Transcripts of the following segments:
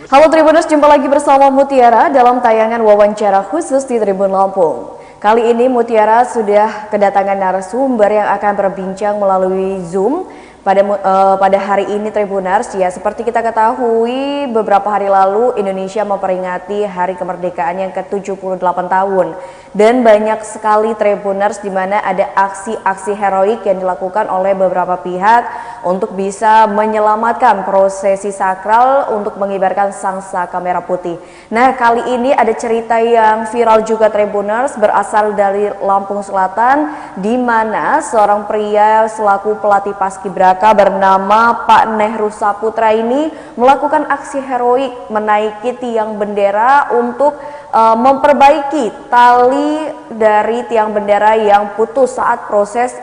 Halo Tribuners, jumpa lagi bersama Mutiara dalam tayangan wawancara khusus di Tribun Lampung. Kali ini Mutiara sudah kedatangan narasumber yang akan berbincang melalui Zoom pada hari ini Tribuners. Ya, seperti kita ketahui beberapa hari lalu Indonesia memperingati hari kemerdekaan yang ke-78 tahun. Dan banyak sekali Tribuners di mana ada aksi-aksi heroik yang dilakukan oleh beberapa pihak untuk bisa menyelamatkan prosesi sakral untuk mengibarkan sangsaka merah putih. Nah, kali ini ada cerita yang viral juga Tribuners, berasal dari Lampung Selatan, di mana seorang pria selaku pelatih paskibraka bernama Pak Nehru Saputra ini melakukan aksi heroik menaiki tiang bendera untuk memperbaiki tali dari tiang bendera yang putus saat proses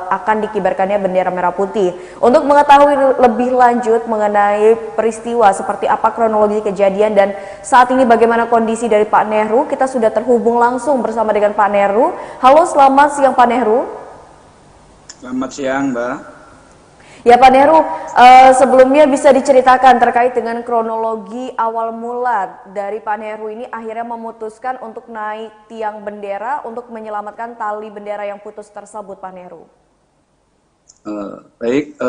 akan dikibarkannya bendera merah putih. Untuk mengetahui lebih lanjut mengenai peristiwa seperti apa kronologi kejadian dan saat ini bagaimana kondisi dari Pak Nehru, kita sudah terhubung langsung bersama dengan Pak Nehru. Halo, selamat siang Pak Nehru. Selamat siang, Mbak. Ya Pak Nehru, sebelumnya bisa diceritakan terkait dengan kronologi awal mula dari Pak Nehru ini akhirnya memutuskan untuk naik tiang bendera untuk menyelamatkan tali bendera yang putus tersebut, Pak Nehru. Baik,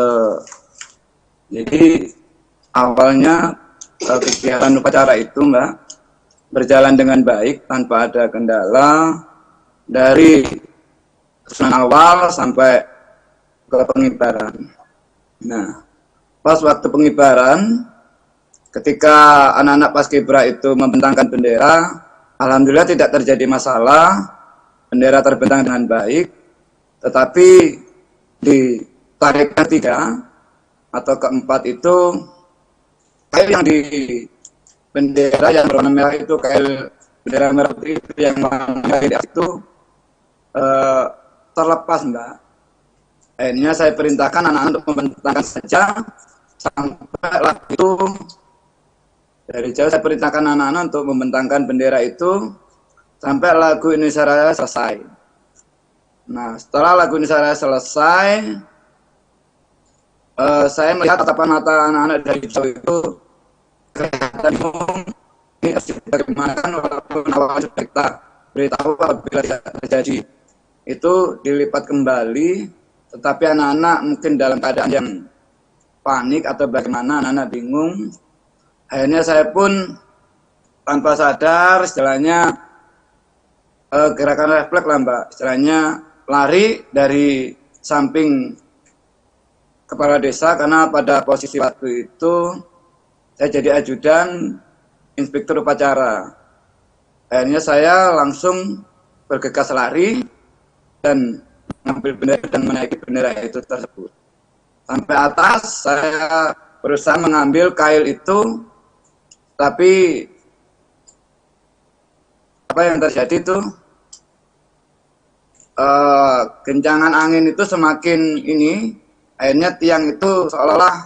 jadi awalnya kegiatan upacara itu, Mbak, berjalan dengan baik tanpa ada kendala dari susunan awal sampai ke pengibaran. Nah, pas waktu pengibaran, ketika anak-anak paskibra itu membentangkan bendera, alhamdulillah tidak terjadi masalah, bendera terbentang dengan baik, tetapi di tarik ketiga atau keempat itu kail yang di bendera yang berwarna merah itu, kail bendera merah putih itu yang merah itu terlepas, Mbak. Akhirnya saya perintahkan anak-anak untuk membentangkan saja sampai lagu itu dari jauh. Saya perintahkan anak-anak untuk membentangkan bendera itu sampai lagu Indonesia Raya selesai. Nah, setelah lagu Indonesia Raya selesai, saya melihat tatapan mata anak-anak dari jauh itu kelihatan ini harus dibagaimanakan walaupun awal sudah kita beritahu apabila tidak terjadi. Itu dilipat kembali. Tetapi anak-anak mungkin dalam keadaan yang panik atau bagaimana, anak-anak bingung. Akhirnya saya pun tanpa sadar istilahnya gerakan refleks lah, Mbak. Istilahnya lari dari samping kepala desa karena pada posisi waktu itu saya jadi ajudan inspektur upacara. Akhirnya saya langsung bergegas lari dan mengambil bendera dan menaiki bendera itu tersebut. Sampai atas saya berusaha mengambil kail itu, tapi apa yang terjadi itu gencangan angin itu semakin ini, akhirnya tiang itu seolah-olah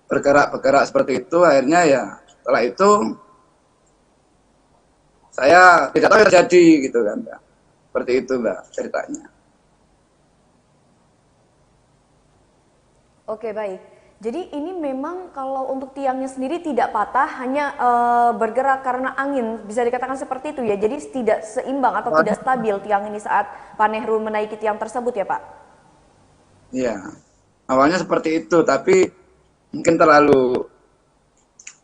bergerak seperti itu. Akhirnya ya setelah itu saya tidak tahu yang terjadi gitu kan, Mbak. Seperti itu, Mbak, ceritanya. Oke, baik. Jadi ini memang kalau untuk tiangnya sendiri tidak patah, hanya bergerak karena angin. Bisa dikatakan seperti itu ya. Jadi tidak seimbang atau tidak stabil tiang ini saat Pak Nehru menaiki tiang tersebut ya, Pak? Iya. Awalnya seperti itu, tapi mungkin terlalu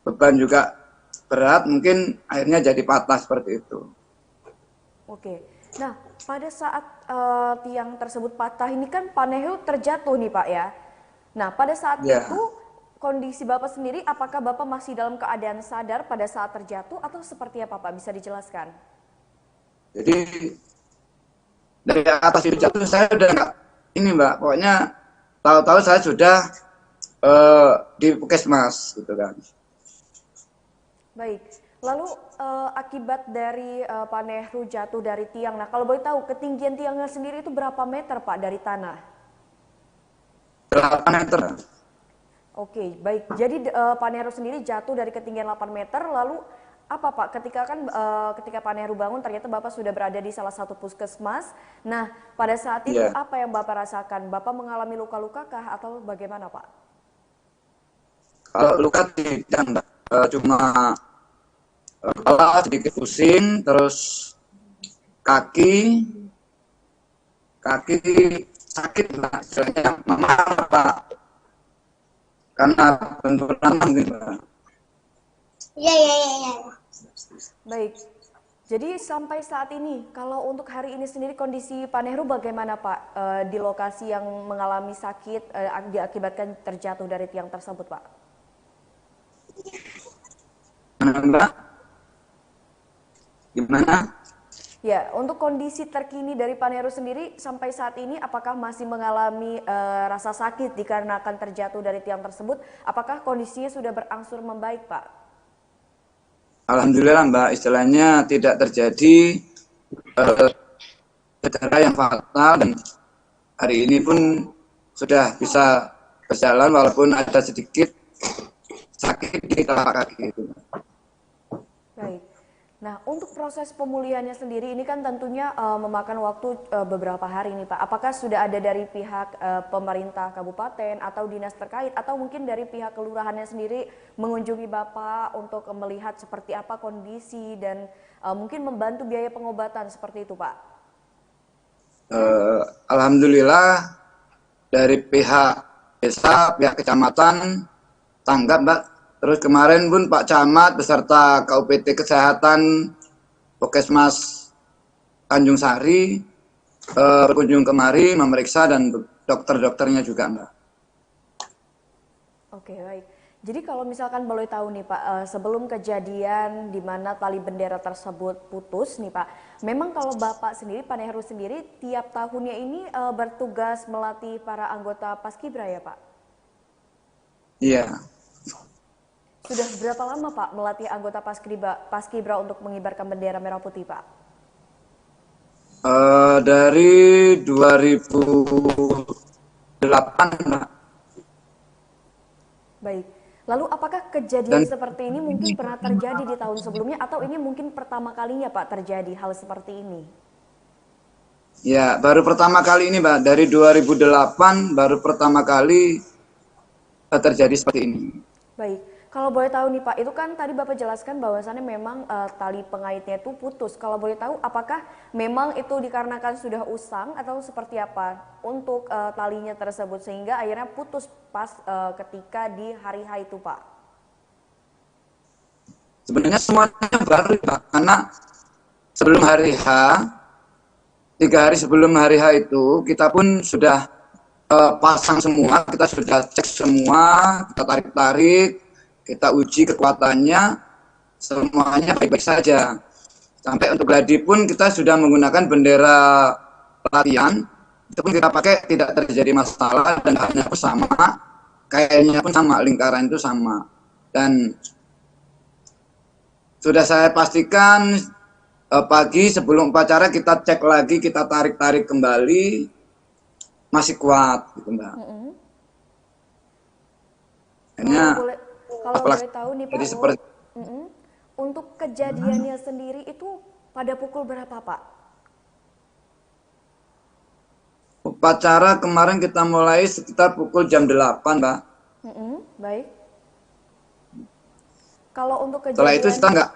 beban juga berat, mungkin akhirnya jadi patah seperti itu. Oke. Nah, pada saat tiang tersebut patah ini kan Pak Nehru terjatuh nih, Pak ya. Nah, pada saat Ya. itu kondisi Bapak sendiri, apakah Bapak masih dalam keadaan sadar pada saat terjatuh atau seperti apa, Pak? Bisa dijelaskan? Jadi dari atas itu jatuh saya udah nggak ini, Mbak. Pokoknya tahu-tahu saya sudah di puskesmas gitu kan. Baik. Lalu akibat dari Pak Nehru jatuh dari tiang. Nah, kalau boleh tahu ketinggian tiangnya sendiri itu berapa meter, Pak, dari tanah? 8 meter. Oke, baik. Jadi Pak Nehru sendiri jatuh dari ketinggian 8 meter, lalu apa Pak? Ketika Pak Nehru bangun ternyata Bapak sudah berada di salah satu puskesmas. Nah, pada saat itu Ya. apa yang Bapak rasakan? Bapak mengalami luka-luka kah atau bagaimana Pak? Kalau luka tidak, Mbak. cuma kepala sedikit pusing, terus kaki sakit lah, istilahnya memar Pak, karena benturan mungkin Pak. Iya, iya, iya, iya. Baik. Jadi sampai saat ini, kalau untuk hari ini sendiri kondisi Pak Nehru bagaimana Pak di lokasi yang mengalami sakit diakibatkan terjatuh dari tiang tersebut Pak? Mbak, gimana? Ya, untuk kondisi terkini dari Pak Nehru sendiri sampai saat ini, apakah masih mengalami rasa sakit dikarenakan terjatuh dari tiang tersebut? Apakah kondisinya sudah berangsur membaik Pak? Alhamdulillah Mbak, istilahnya tidak terjadi cedera yang fatal, dan hari ini pun sudah bisa berjalan walaupun ada sedikit sakit di telapak kaki itu. Baik. Nah, untuk proses pemulihannya sendiri ini kan tentunya memakan waktu beberapa hari nih Pak. Apakah sudah ada dari pihak pemerintah kabupaten atau dinas terkait atau mungkin dari pihak kelurahannya sendiri mengunjungi Bapak untuk melihat seperti apa kondisi dan mungkin membantu biaya pengobatan seperti itu Pak? Alhamdulillah dari pihak desa, pihak kecamatan tanggap Mbak. Terus kemarin pun Pak Camat beserta KUPT Kesehatan Puskesmas Tanjung Sari berkunjung kemari memeriksa, dan dokter-dokternya juga Mbak. Oke, baik. Jadi kalau misalkan boleh tahu nih Pak, sebelum kejadian di mana tali bendera tersebut putus nih Pak, memang kalau Bapak sendiri, Pak Nehru sendiri, tiap tahunnya ini bertugas melatih para anggota Paskibra ya Pak? Iya. Sudah berapa lama Pak melatih anggota Paskibra untuk mengibarkan bendera merah putih Pak? Dari 2008 Mbak. Baik. Lalu apakah kejadian seperti ini mungkin pernah terjadi di tahun sebelumnya atau ini mungkin pertama kalinya Pak terjadi hal seperti ini? Ya, baru pertama kali ini Mbak. Dari 2008 baru pertama kali terjadi seperti ini. Baik. Kalau boleh tahu nih Pak, itu kan tadi Bapak jelaskan bahwasannya memang tali pengaitnya itu putus. Kalau boleh tahu apakah memang itu dikarenakan sudah usang atau seperti apa untuk talinya tersebut sehingga akhirnya putus pas ketika di hari H itu Pak? Sebenarnya semuanya baru Pak, karena sebelum hari H, 3 hari sebelum hari H itu kita pun sudah pasang semua, kita sudah cek semua, kita tarik-tarik, kita uji kekuatannya, semuanya baik-baik saja. Sampai untuk gladi pun kita sudah menggunakan bendera pelatihan, itu pun kita pakai tidak terjadi masalah, dan bahannya pun sama, kayaknya pun sama, lingkaran itu sama. Dan sudah saya pastikan pagi sebelum upacara kita cek lagi, kita tarik-tarik kembali, masih kuat gitu Mbak. Hanya Kalau boleh tahu nih Pak, seperti untuk kejadiannya sendiri itu pada pukul berapa Pak? upacara kemarin kita mulai sekitar pukul jam 8 Mbak. Baik. Kalau untuk Setelah itu kita nggak.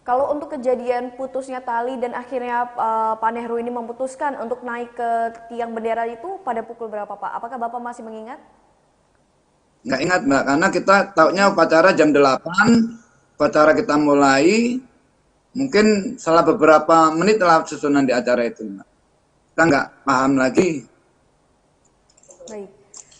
Kalau untuk kejadian putusnya tali dan akhirnya Pak Nehru ini memutuskan untuk naik ke tiang bendera itu pada pukul berapa Pak? Apakah Bapak masih mengingat? Nggak ingat Mbak, karena kita tahunya upacara jam 8, upacara kita mulai, mungkin salah beberapa menit telah susunan di acara itu Mbak. Kita nggak paham lagi. Baik.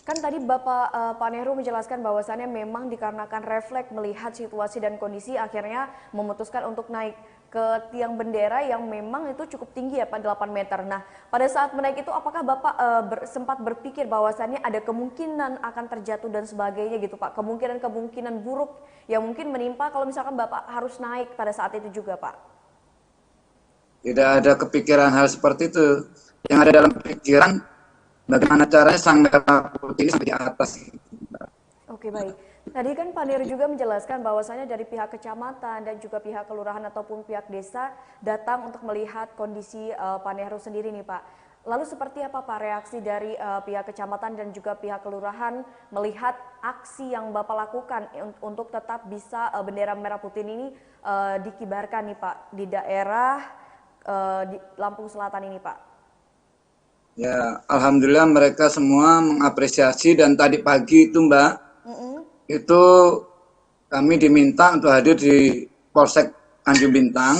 Kan tadi Bapak Pak Nehru menjelaskan bahwasannya memang dikarenakan refleks melihat situasi dan kondisi akhirnya memutuskan untuk naik ke tiang bendera yang memang itu cukup tinggi ya Pak, 8 meter. Nah, pada saat menaik itu apakah Bapak sempat berpikir bahwasannya ada kemungkinan akan terjatuh dan sebagainya gitu Pak? Kemungkinan buruk yang mungkin menimpa kalau misalkan Bapak harus naik pada saat itu juga Pak? Tidak ada kepikiran hal seperti itu. Yang ada dalam pikiran, bagaimana caranya sang merah putih ini sampai di atas. Oke, baik. Tadi kan Pak Nehru juga menjelaskan bahwasanya dari pihak kecamatan dan juga pihak kelurahan ataupun pihak desa datang untuk melihat kondisi Pak Nehru sendiri nih Pak. Lalu seperti apa Pak reaksi dari pihak kecamatan dan juga pihak kelurahan melihat aksi yang Bapak lakukan untuk tetap bisa bendera merah putih ini dikibarkan nih Pak di daerah di Lampung Selatan ini Pak? Ya, alhamdulillah mereka semua mengapresiasi dan tadi pagi itu Mbak, Mm-mm. itu kami diminta untuk hadir di Polsek Tanjung Bintang.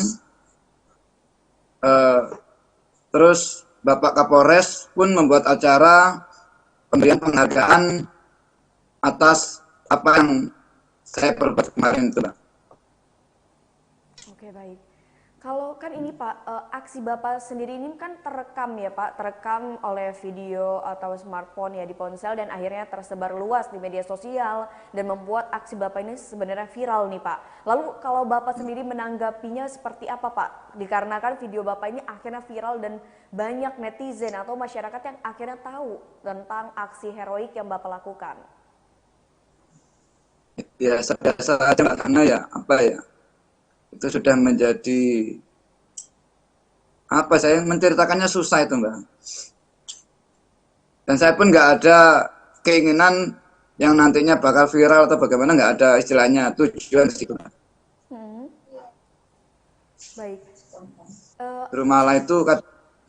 Eh, Terus Bapak Kapolres pun membuat acara pemberian penghargaan atas apa yang saya perbuat kemarin itu, Mbak. Oke baik. Kalau kan ini Pak, aksi Bapak sendiri ini kan terekam ya Pak, terekam oleh video atau smartphone ya di ponsel dan akhirnya tersebar luas di media sosial dan membuat aksi Bapak ini sebenarnya viral nih Pak. Lalu kalau Bapak sendiri menanggapinya seperti apa Pak? Dikarenakan video Bapak ini akhirnya viral dan banyak netizen atau masyarakat yang akhirnya tahu tentang aksi heroik yang Bapak lakukan. Ya, saya saja Mbak, karena ya apa ya, itu sudah menjadi apa, saya menceritakannya susah itu Mbak. Dan saya pun nggak ada keinginan yang nantinya bakal viral atau bagaimana, nggak ada istilahnya tujuan di situ. Hmm, baik. Terus malah itu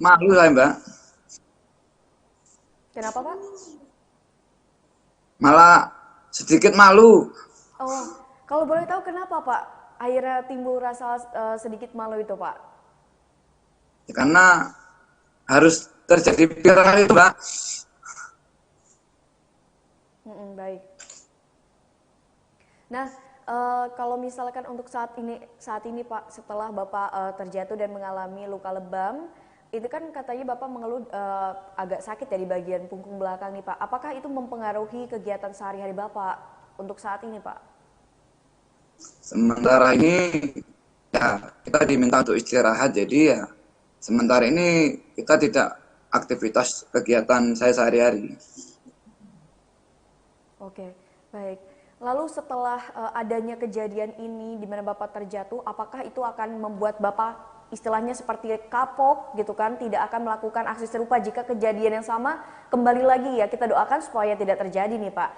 malu saya Mbak. Kenapa Pak? Malah sedikit malu. Oh, kalau boleh tahu kenapa Pak? Akhirnya timbul rasa sedikit malu itu Pak. Ya, karena harus terjadi viral itu Mbak. Baik. Nah, kalau misalkan untuk saat ini Pak, setelah Bapak terjatuh dan mengalami luka lebam, itu kan katanya Bapak mengeluh agak sakit ya di bagian punggung belakang nih Pak. Apakah itu mempengaruhi kegiatan sehari-hari Bapak untuk saat ini Pak? Sementara ini ya kita diminta untuk istirahat, jadi ya sementara ini kita tidak aktivitas kegiatan saya sehari-hari. Oke, baik. Lalu setelah adanya kejadian ini di mana Bapak terjatuh, apakah itu akan membuat Bapak istilahnya seperti kapok gitu kan, tidak akan melakukan aksi serupa jika kejadian yang sama kembali lagi ya, kita doakan supaya tidak terjadi nih Pak.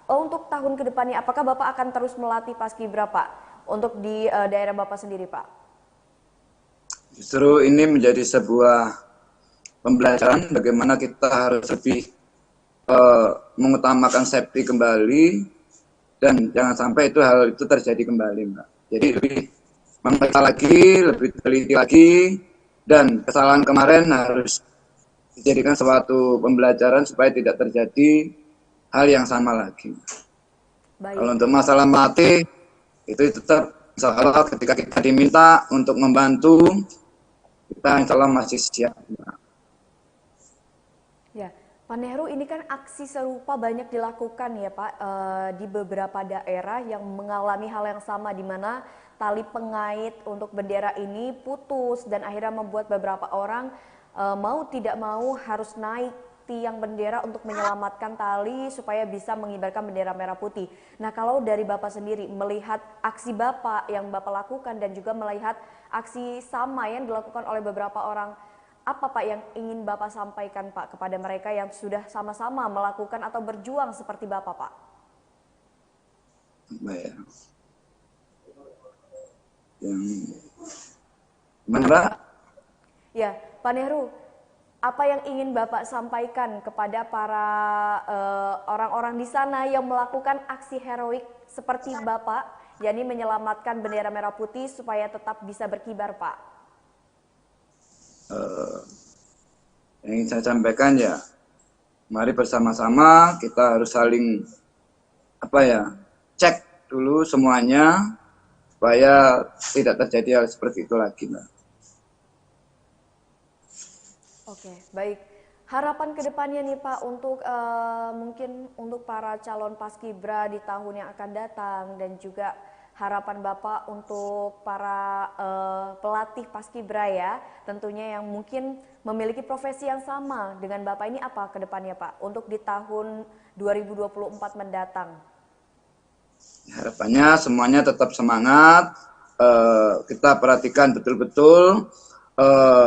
Untuk tahun kedepannya, apakah Bapak akan terus melatih Paskibra Pak untuk di daerah Bapak sendiri Pak? Justru ini menjadi sebuah pembelajaran bagaimana kita harus lebih mengutamakan safety kembali dan jangan sampai hal itu terjadi kembali Mbak. Jadi lebih memeriksa lagi, lebih teliti lagi, dan kesalahan kemarin harus dijadikan suatu pembelajaran supaya tidak terjadi hal yang sama lagi. Baik. Kalau untuk masalah melatih, itu tetap insya Allah ketika kita diminta untuk membantu, kita insya Allah masih siap. Ya, Pak Nehru, ini kan aksi serupa banyak dilakukan ya Pak di beberapa daerah yang mengalami hal yang sama di mana tali pengait untuk bendera ini putus dan akhirnya membuat beberapa orang mau tidak mau harus naik tiang bendera untuk menyelamatkan tali supaya bisa mengibarkan bendera merah putih. Nah, kalau dari Bapak sendiri melihat aksi Bapak yang Bapak lakukan dan juga melihat aksi sama yang dilakukan oleh beberapa orang, apa Pak yang ingin Bapak sampaikan Pak kepada mereka yang sudah sama-sama melakukan atau berjuang seperti Bapak Pak? Ya. Yang mana Pak? Ya, Pak Nehru, apa yang ingin Bapak sampaikan kepada para orang-orang di sana yang melakukan aksi heroik seperti Bapak, yakni menyelamatkan bendera merah putih supaya tetap bisa berkibar Pak? Yang ingin saya sampaikan ya, mari bersama-sama kita harus saling cek dulu semuanya supaya tidak terjadi hal seperti itu lagi Mbak. Oke, baik. Harapan kedepannya nih Pak untuk mungkin untuk para calon paskibra di tahun yang akan datang dan juga harapan Bapak untuk para pelatih paskibra ya, tentunya yang mungkin memiliki profesi yang sama dengan Bapak ini apa kedepannya Pak untuk di tahun 2024 mendatang? Harapannya semuanya tetap semangat, kita perhatikan betul-betul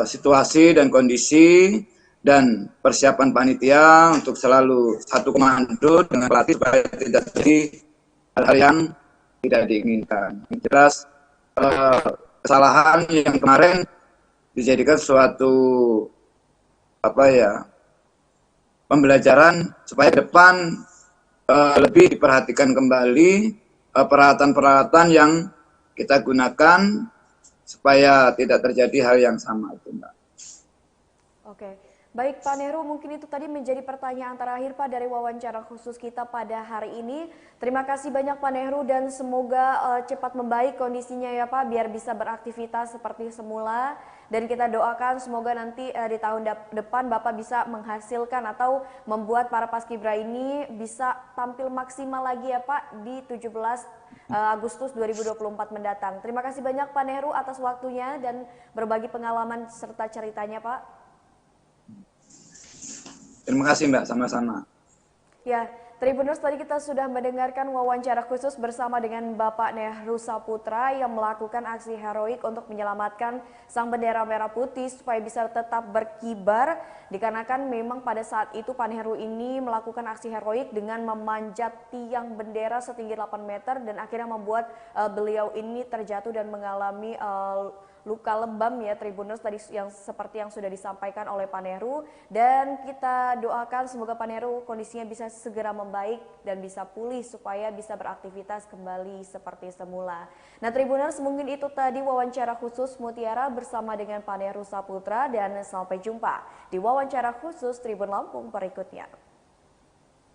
situasi dan kondisi, dan persiapan panitia untuk selalu satu komando dengan pelatih supaya tidak terjadi hal-hal yang tidak diinginkan. Yang jelas kesalahan yang kemarin dijadikan suatu pembelajaran supaya ke depan lebih diperhatikan kembali peralatan-peralatan yang kita gunakan supaya tidak terjadi hal yang sama itu, Mbak. Oke, baik Pak Nehru, mungkin itu tadi menjadi pertanyaan terakhir Pak dari wawancara khusus kita pada hari ini. Terima kasih banyak Pak Nehru dan semoga cepat membaik kondisinya ya Pak, biar bisa beraktivitas seperti semula. Dan kita doakan semoga nanti di tahun depan Bapak bisa menghasilkan atau membuat para paskibra ini bisa tampil maksimal lagi ya Pak di 17 Agustus 2024 mendatang. Terima kasih banyak Pak Nehru atas waktunya dan berbagi pengalaman serta ceritanya Pak. Terima kasih Mbak, sama-sama. Ya, Tribuners, tadi kita sudah mendengarkan wawancara khusus bersama dengan Bapak Nehru Saputra yang melakukan aksi heroik untuk menyelamatkan sang bendera merah putih supaya bisa tetap berkibar. Dikarenakan memang pada saat itu Pak Nehru ini melakukan aksi heroik dengan memanjat tiang bendera setinggi 8 meter dan akhirnya membuat beliau ini terjatuh dan mengalami luka lebam ya Tribuners tadi yang seperti yang sudah disampaikan oleh Pak Nehru, dan kita doakan semoga Pak Nehru kondisinya bisa segera membaik dan bisa pulih supaya bisa beraktivitas kembali seperti semula. Nah Tribuners, mungkin itu tadi wawancara khusus Mutiara bersama dengan Pak Nehru Saputra dan sampai jumpa di wawancara khusus Tribun Lampung berikutnya.